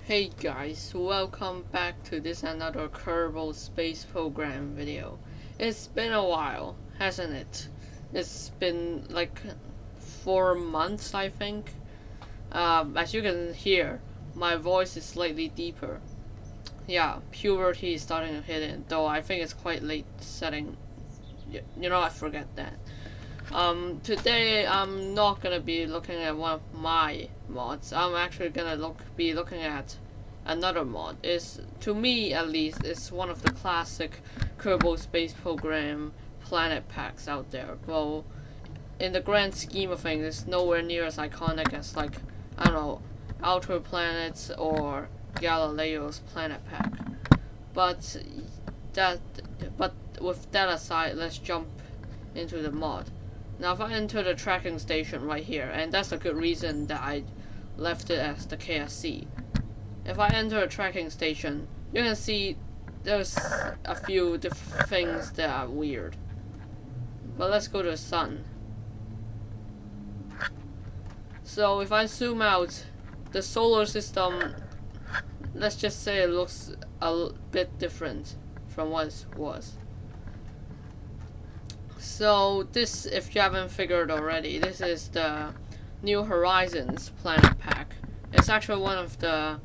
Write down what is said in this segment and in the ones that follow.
Hey guys, welcome back to this another Kerbal Space Program video. It's been a while, hasn't it? It's been like 4 months, I think. As you can hear, my voice is slightly deeper. Yeah, puberty is starting to hit in, though I think it's quite late setting. I forget that. Today I'm not gonna be looking at one of my mods. I'm actually gonna be looking at another mod. Is to me at least, it's one of the classic Kerbal Space Program planet packs out there. Well, in the grand scheme of things, it's nowhere near as iconic as like I don't know, Outer Planets or Galileo's planet pack. But that, but with that aside, let's jump into the mod. Now if I enter the tracking station right here, and that's a good reason that I left it as the KSC. If I enter a tracking station, you can see there's a few different things that are weird. But let's go to the sun. So if I zoom out, the solar system, let's just say it looks a bit different from what it was. So this, if you haven't figured already, this is the New Horizons planet pack. It's actually one of the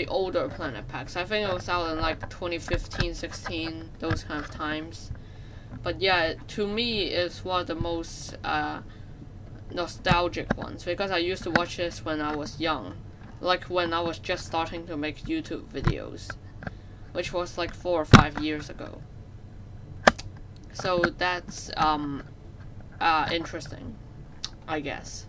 older planet packs. I think it was out in like 2015, 16, those kind of times. But yeah, to me, it's one of the most nostalgic ones because I used to watch this when I was young, like when I was just starting to make YouTube videos, which was like 4 or 5 years ago. So that's interesting, I guess.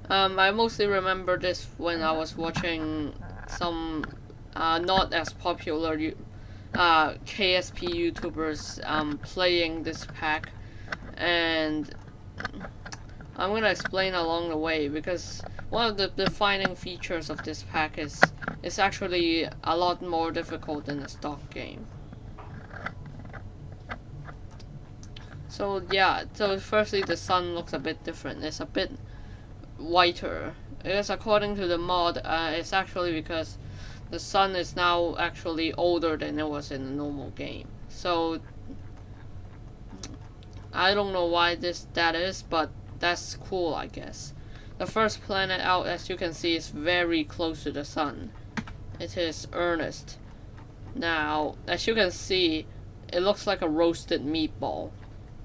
I mostly remember this when I was watching some not as popular KSP YouTubers playing this pack, and I'm gonna explain along the way because one of the defining features of this pack is it's actually a lot more difficult than a stock game. So yeah, so firstly the sun looks a bit different. It's a bit whiter. Because according to the mod, it's actually because the sun is now actually older than it was in the normal game. So I don't know why that is, but that's cool, I guess. The first planet out, as you can see, is very close to the sun. It is Ernest. Now, as you can see, it looks like a roasted meatball.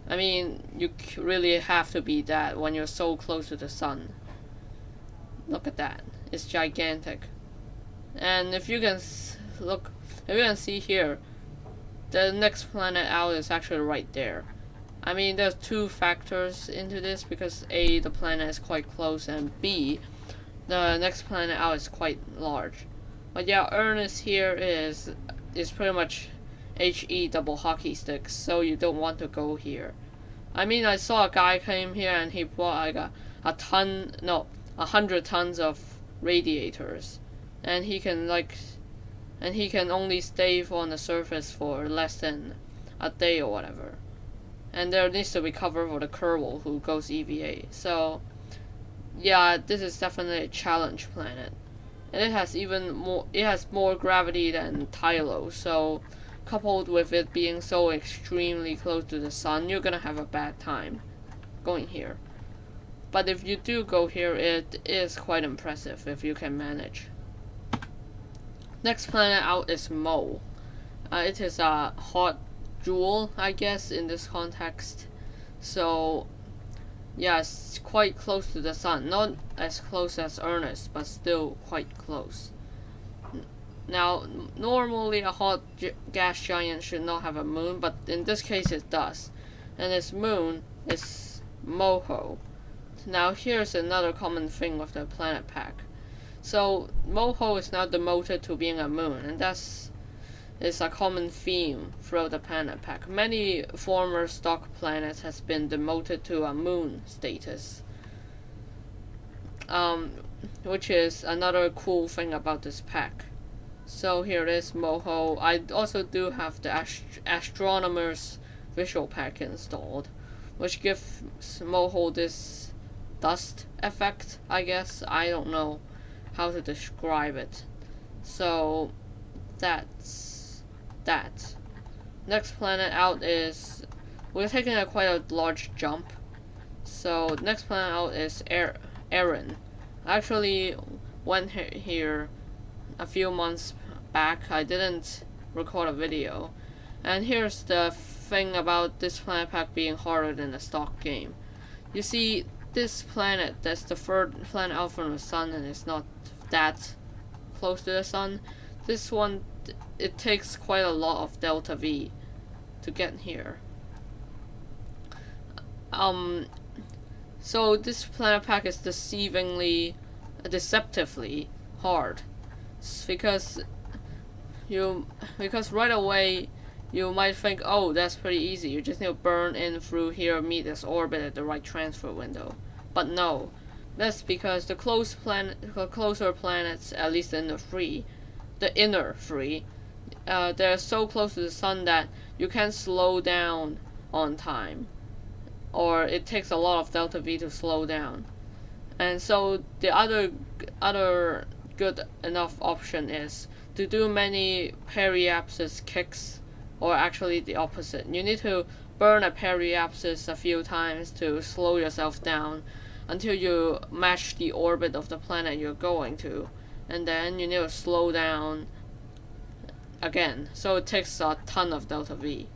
I mean, you really have to be that when you're so close to the sun. Look at that. It's gigantic. And if you can see here, the next planet out is actually right there. I mean, there's two factors into this because A, the planet is quite close, and B, the next planet out is quite large. But yeah, Ernest here is pretty much HE double hockey sticks, so you don't want to go here. I mean, I saw a guy came here and he brought like a ton, no, 100 tons of radiators, and he can only stay on the surface for less than a day or whatever. And there needs to be cover for the Kerbal who goes EVA. So yeah, this is definitely a challenge planet. And it has more gravity than Tylo, so coupled with it being so extremely close to the sun, you're gonna have a bad time going here. But if you do go here, it is quite impressive if you can manage. Next planet out is Mo. It is a hot jewel, I guess, in this context. So yeah, it's quite close to the sun. Not as close as Ernest, but still quite close. Now, normally a hot gas giant should not have a moon, but in this case it does. And its moon is Moho. Now here's another common thing with the planet pack. So Moho is now demoted to being a moon, and that's a common theme throughout the planet pack. Many former stock planets has been demoted to a moon status. Which is another cool thing about this pack. So here it is, Moho. I also do have the Astronomer's visual pack installed, which gives Moho this dust effect, I guess. I don't know. how to describe it. So that's that. Next planet out is, we're taking quite a large jump. So next planet out is Saren. I actually went here a few months back. I didn't record a video. And here's the thing about this planet pack being harder than the stock game. You see, this planet, that's the third planet out from the sun, and it's not that close to the sun. This one, it takes quite a lot of delta V to get here. So this planet pack is deceptively hard, because right away you might think, oh, that's pretty easy. You just need to burn in through here, meet this orbit at the right transfer window. But no, that's because the closer planets, at least in the inner three, they're so close to the sun that you can't slow down on time, or it takes a lot of delta V to slow down. And so the other good enough option is to do many periapsis kicks, or actually the opposite. You need to burn a periapsis a few times to slow yourself down until you match the orbit of the planet you're going to, and then you need to slow down again. So it takes a ton of delta V.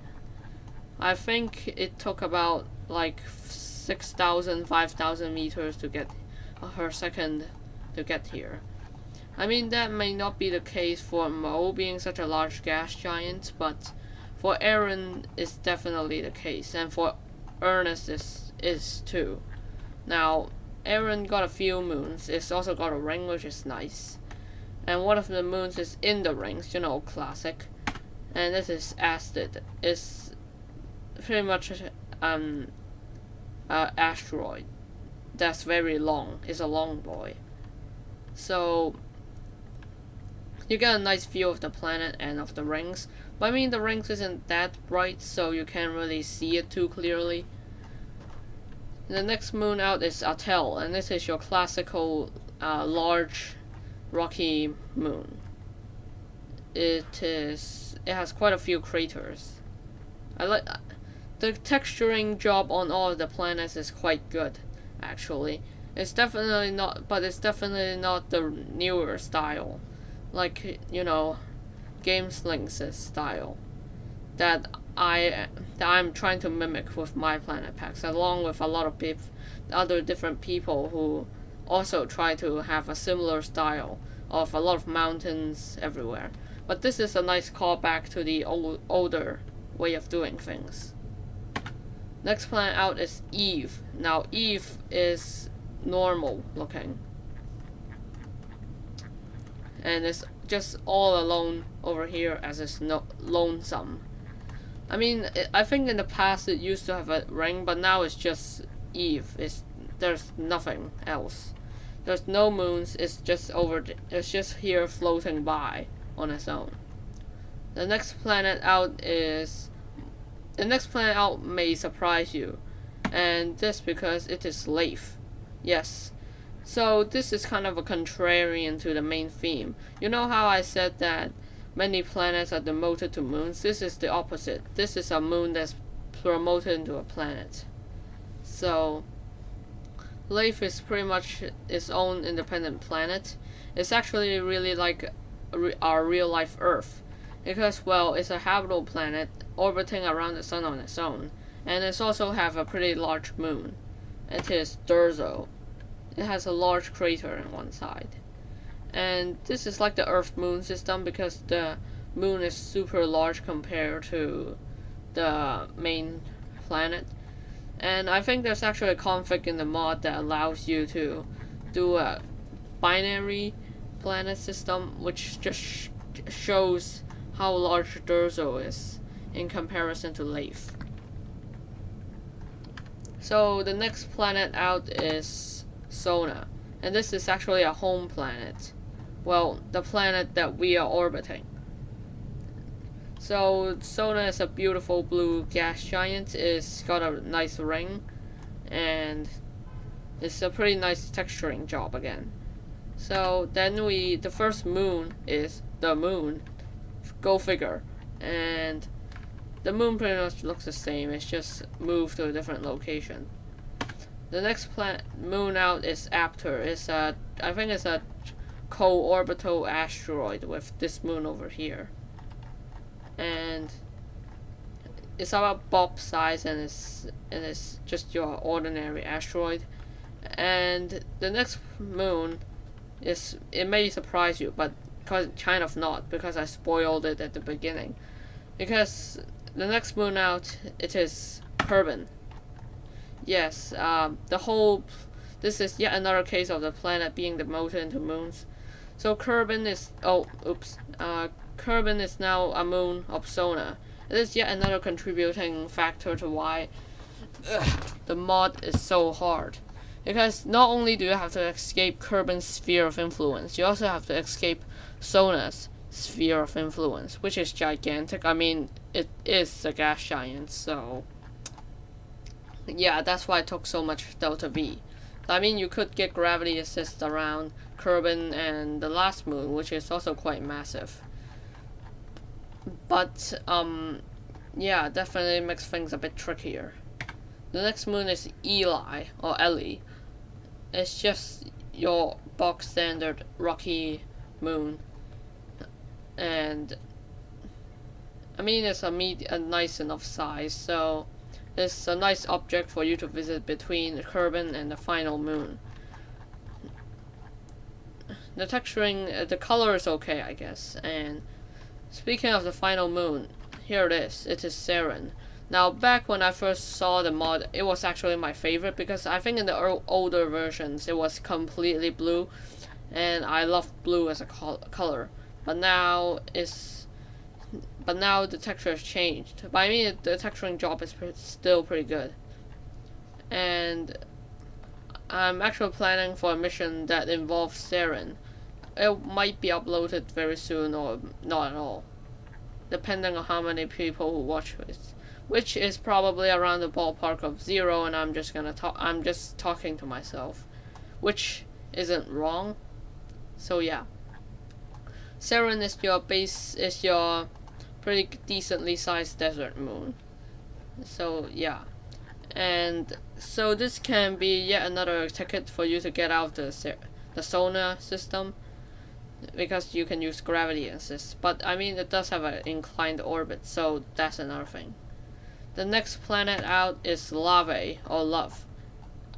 I think it took about like 6,000, 5,000 meters to get her second to get here. I mean, that may not be the case for Mo being such a large gas giant, but for Saren it's definitely the case, and for Ernest is too. Now, Saren got a few moons. It's also got a ring, which is nice. And one of the moons is in the rings, you know, classic. And this is Astrid. It's pretty much asteroid that's very long. It's a long boy. So you get a nice view of the planet and of the rings. But I mean, the rings isn't that bright, so you can't really see it too clearly. The next moon out is Ital, and this is your classical large rocky moon. It has quite a few craters. I like the texturing job on all of the planets is quite good, actually. It's definitely not the newer style, like, you know, GameSlink's style that I'm trying to mimic with my planet packs, along with a lot of other different people who also try to have a similar style of a lot of mountains everywhere. But this is a nice callback to the older way of doing things. Next planet out is Eve. Now Eve is normal looking, and it's just all alone over here, as it's lonesome. I mean, I think in the past it used to have a ring, but now it's just Eve. There's nothing else. There's no moons. It's just it's just here floating by on its own. The next planet out may surprise you, and this because it is Larvae. Yes. So this is kind of a contrarian to the main theme. You know how I said that many planets are demoted to moons? This is the opposite. This is a moon that's promoted into a planet. So Larvae is pretty much its own independent planet. It's actually really like our real life Earth, because, well, it's a habitable planet orbiting around the sun on its own, and it's also have a pretty large moon. It is Durzo. It has a large crater on one side. And this is like the Earth-Moon system, because the moon is super large compared to the main planet. And I think there's actually a config in the mod that allows you to do a binary planet system, which just shows how large Durzo is in comparison to Larvae. So the next planet out is Sona, and this is actually a home planet. Well, the planet that we are orbiting. So Sona is a beautiful blue gas giant. It's got a nice ring, and it's a pretty nice texturing job again. So then the first moon is the moon. Go figure. And the moon pretty much looks the same. It's just moved to a different location. The next moon out is Aptor. I think it's a co-orbital asteroid with this moon over here. And it's about bulb size, and it's just your ordinary asteroid. And the next moon it may surprise you, but kind of not, because I spoiled it at the beginning. Because the next moon out, it is Kerbin. Yes, this is yet another case of the planet being demoted into moons. So Kerbin is Kerbin is now a moon of Sona. It is yet another contributing factor to why the mod is so hard. Because not only do you have to escape Kerbin's sphere of influence, you also have to escape Sona's sphere of influence, which is gigantic. I mean, it is a gas giant, so yeah, that's why it took so much Delta V. I mean, you could get gravity assist around Kerbin and the last moon, which is also quite massive. But yeah, definitely makes things a bit trickier. The next moon is Eli or Ellie. It's just your box standard rocky moon, and I mean it's a nice enough size, so it's a nice object for you to visit between Kerbin and the final moon. The texturing, the color is okay, I guess. And speaking of the final moon, here it is. It is Saren. Now, back when I first saw the mod, it was actually my favorite, because I think in the older versions it was completely blue, and I love blue as a color. But now the texture has changed. But I mean, the texturing job is still pretty good. And I'm actually planning for a mission that involves Saren. It might be uploaded very soon or not at all, depending on how many people who watch this, which is probably around the ballpark of 0, and I'm just talking to myself, which isn't wrong. So yeah, Saren is your pretty decently sized desert moon. So yeah, and so this can be yet another ticket for you to get out the Sona system, because you can use gravity assist. But I mean, it does have an inclined orbit, so that's another thing. The next planet out is Larvae or Love,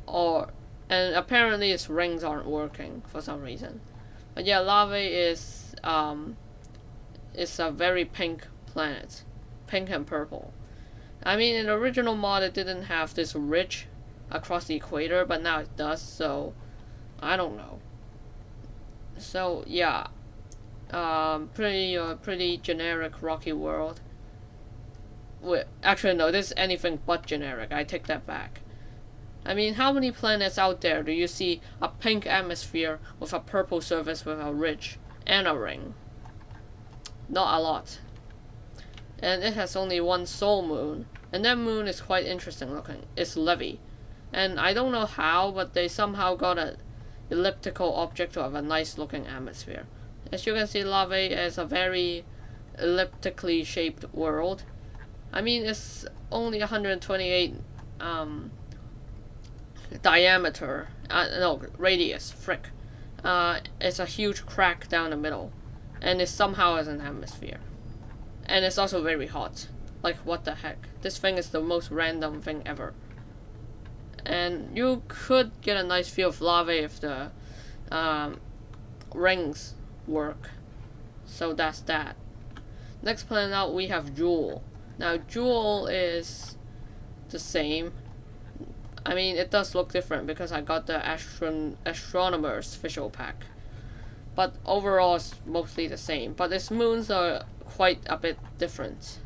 and apparently its rings aren't working for some reason. But yeah, Larvae is a very pink planet, pink and purple. I mean, in the original mod it didn't have this ridge across the equator, but now it does, so I don't know. So yeah, pretty generic rocky world. Actually no, this is anything but generic, I take that back. I mean, how many planets out there do you see a pink atmosphere with a purple surface with a ridge and a ring? Not a lot. And it has only one sole moon, and that moon is quite interesting looking. It's Levy, and I don't know how, but they somehow got an elliptical object to have a nice looking atmosphere. As you can see, Larvae is a very elliptically shaped world. I mean, it's only 128 diameter, no, radius, frick. It's a huge crack down the middle, and it somehow has an atmosphere. And it's also very hot. Like, what the heck? This thing is the most random thing ever. And you could get a nice view of Larvae if the rings work. So that's that. Next planet out, we have Jewel. Now, Jewel is the same. I mean, it does look different because I got the Astronomer's Visual Pack. But overall, it's mostly the same. But its moons are quite a bit different.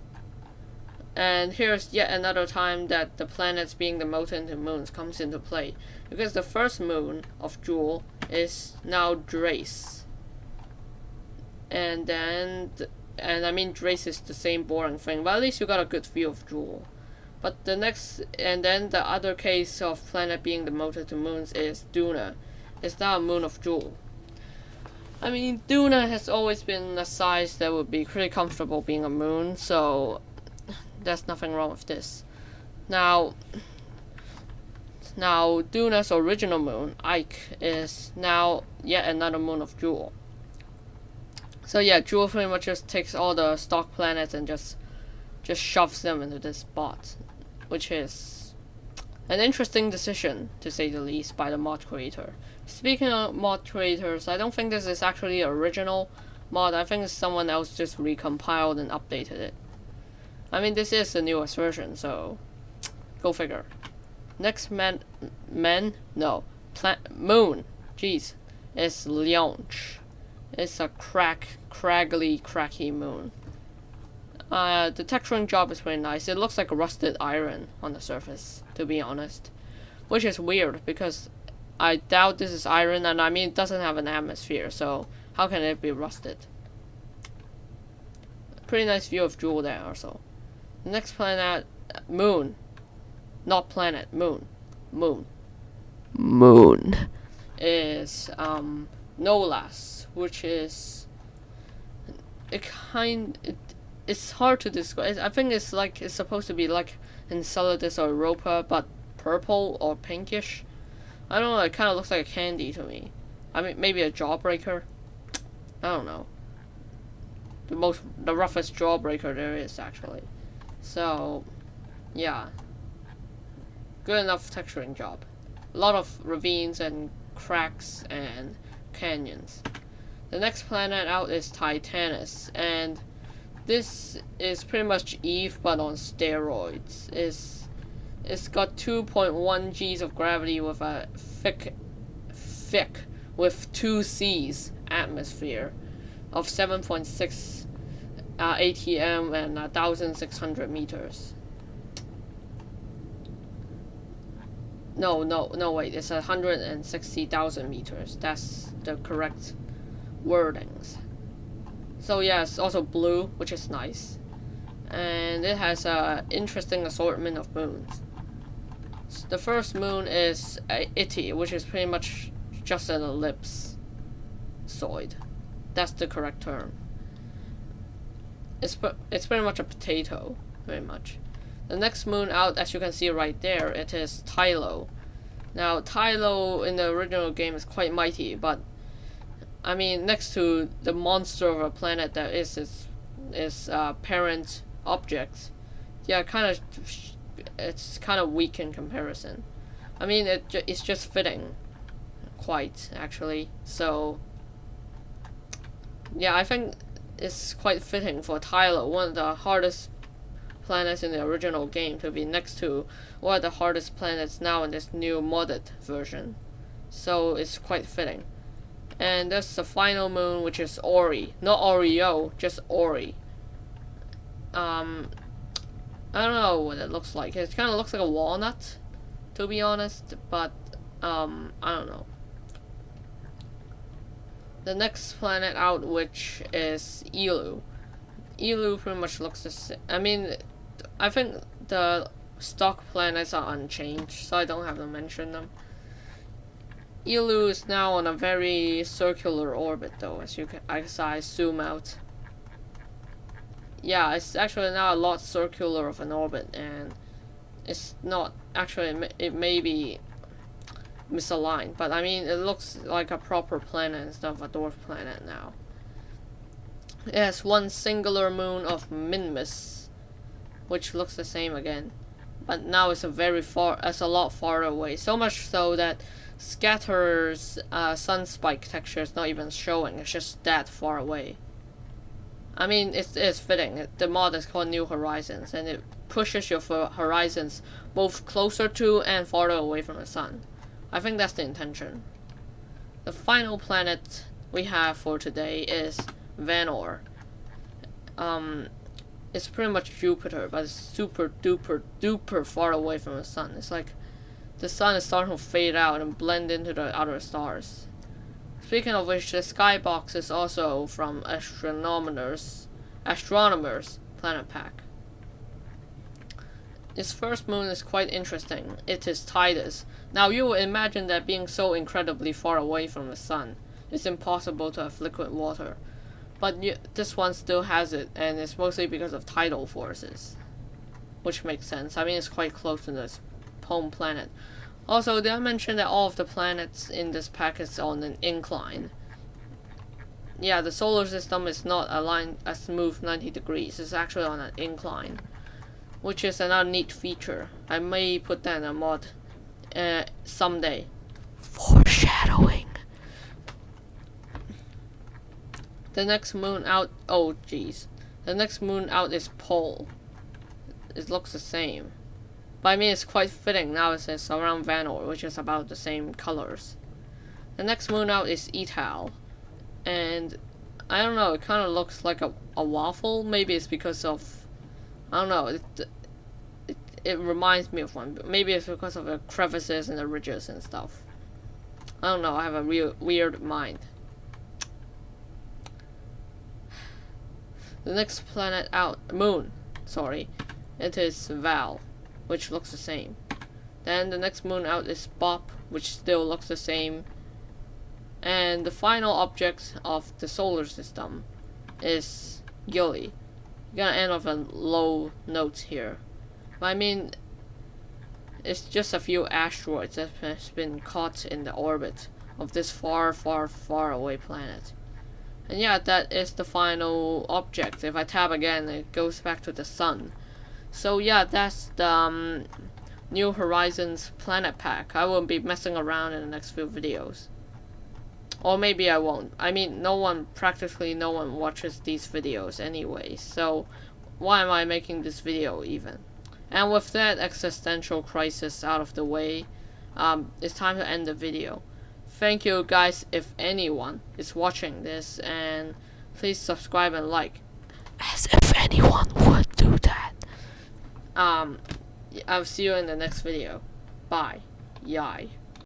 And here's yet another time that the planets being demoted into moons comes into play. Because the first moon of Jewel is now Drace. And I mean, Drace is the same boring thing, but at least you got a good view of Jewel. But then the other case of planet being demoted to moons is Duna. It's now a moon of Jewel. I mean, Duna has always been a size that would be pretty comfortable being a moon, so there's nothing wrong with this. Now Duna's original moon, Ike, is now yet another moon of Jewel. So yeah, Jewel pretty much just takes all the stock planets and just shoves them into this spot, which is an interesting decision, to say the least, by the mod creator. Speaking of mod creators, I don't think this is actually an original mod. I think someone else just recompiled and updated it. I mean, this is the newest version, so go figure. Next moon, jeez, is Leonch. It's a cracky moon. The texturing job is pretty nice. It looks like rusted iron on the surface, to be honest. Which is weird, because I doubt this is iron, and I mean, it doesn't have an atmosphere, so how can it be rusted? Pretty nice view of Jewel there, also. The next planet, moon. Not planet, moon. Moon. Is, Nolas, which is... It's hard to describe. I think it's supposed to be like Enceladus or Europa, but purple or pinkish. I don't know, it kind of looks like a candy to me. I mean, maybe a jawbreaker. I don't know. The roughest jawbreaker there is, actually. So, yeah. Good enough texturing job. A lot of ravines and cracks and canyons. The next planet out is Titanus, and this is pretty much Eve, but on steroids. It's got 2.1 Gs of gravity with a thick with 2 Cs atmosphere of 7.6 ATM and 1,600 meters. No, wait, it's 160,000 meters. That's the correct wordings. So yeah, it's also blue, which is nice. And it has an interesting assortment of moons. The first moon is Ital, which is pretty much just an ellipsoid. That's the correct term. It's pretty much a potato, very much. The next moon out, as you can see right there, it is Tylo. Now, Tylo in the original game is quite mighty, but I mean, next to the monster of a planet that is its parent object, yeah, it's kind of weak in comparison. I mean, it's just fitting, quite actually. So, yeah, I think it's quite fitting for Tylo, one of the hardest planets in the original game, to be next to one of the hardest planets now in this new modded version. So it's quite fitting. And there's the final moon, which is Ori. Not Oreo, just Ori. I don't know what it looks like. It kind of looks like a walnut, to be honest, but I don't know. The next planet out, which is Ilu. Ilu pretty much looks the same. I mean, I think the stock planets are unchanged, so I don't have to mention them. Ilu is now on a very circular orbit, though, as I zoom out. Yeah, it's actually now a lot circular of an orbit, and it's not actually. It may be misaligned, but I mean, it looks like a proper planet instead of a dwarf planet now. It has one singular moon of Minmus, which looks the same again, but now it's a lot farther away. So much so that Scatter's sunspike texture is not even showing. It's just that far away. I mean, it's fitting. The mod is called New Horizons, and it pushes your horizons both closer to and farther away from the sun. I think that's the intention. The final planet we have for today is Vanor. It's pretty much Jupiter, but it's super duper far away from the sun. It's like the sun is starting to fade out and blend into the other stars. Speaking of which, the skybox is also from Astronomers Planet Pack. Its first moon is quite interesting. It is Titus. Now you will imagine that being so incredibly far away from the sun, it's impossible to have liquid water. But this one still has it, and it's mostly because of tidal forces, which makes sense. I mean, it's quite close to this home planet. Also, did I mention that all of the planets in this pack is on an incline? Yeah, the solar system is not aligned a smooth 90 degrees. It's actually on an incline, which is another neat feature. I may put that in a mod someday. Foreshadowing. The next moon out. Oh, jeez. The next moon out is Pole. It looks the same. But I mean, it's quite fitting now it says around Vanor, which is about the same colors. The next moon out is Ital. And I don't know, it kind of looks like a waffle. Maybe it's because of, I don't know, it reminds me of one. Maybe it's because of the crevices and the ridges and stuff. I don't know, I have a real weird mind. The next planet out, moon, sorry, it is Val, which looks the same. Then the next moon out is Bop, which still looks the same. And the final object of the solar system is Gilly. I'm gonna end off on low notes here. But I mean, it's just a few asteroids that has been caught in the orbit of this far, far, far away planet. And yeah, that is the final object. If I tab again, it goes back to the sun. So yeah, that's the New Horizons planet pack. I won't be messing around in the next few videos. Or maybe I won't. I mean, practically no one watches these videos anyway, so why am I making this video even? And with that existential crisis out of the way, it's time to end the video. Thank you guys if anyone is watching this, and please subscribe and like. As if anyone would do that. I'll see you in the next video. Bye. Yai.